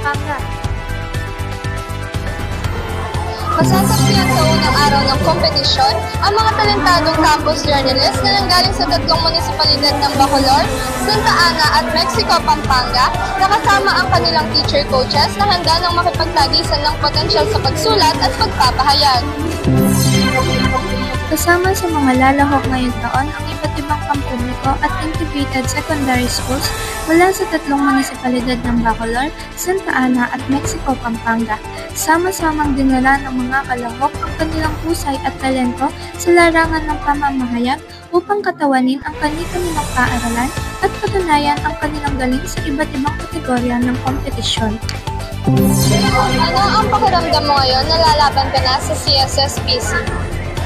Pampanga. Masasaksihan sa unang araw ng kompetisyon ang mga talentadong campus journalists na nanggaling sa tatlong munisipalidad ng Bacolor, Santa Ana at Mexico, Pampanga, na kasama ang kanilang teacher coaches na handa ng makipagtagisan ng potensyal sa pagsulat at pagpapahayag. Kasama sa mga lalahok ngayong taon ang iba't ibang pampubliko at integrated secondary schools mula sa tatlong munisipalidad ng Bacolor, Santa Ana at Mexico, Pampanga. Sama-samang dinala ng mga kalahok ang kanilang husay at talento sa larangan ng pamamahayag upang katawanin ang kani-kanilang paaralan at patunayan ang kanilang galing sa iba't ibang kategorya ng kompetisyon. Ano ang pakiramdam mo ngayon na lalaban ka na sa CSSPC?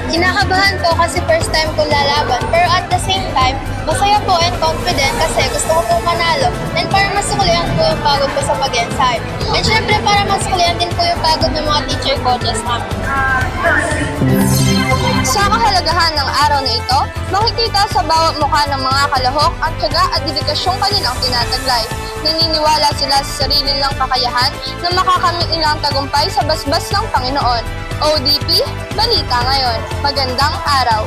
Kinakabahan po kasi first time ko lalaban, pero at the same time, masaya po and confident kasi gusto ko pong manalo and para masukulian po yung pagod ko sa pag-ensayo. And syempre para masukulian din po yung pagod ng mga teacher coaches namin. Sa kahalagahan ng araw na ito, makikita sa bawat mukha ng mga kalahok ang tiyaga at dedikasyong kanilang tinataglay. Naniniwala sila sa sarili nilang kakayahan na makakamit nilang tagumpay sa basbas ng Panginoon. ODP, Balita Ngayon. Magandang araw!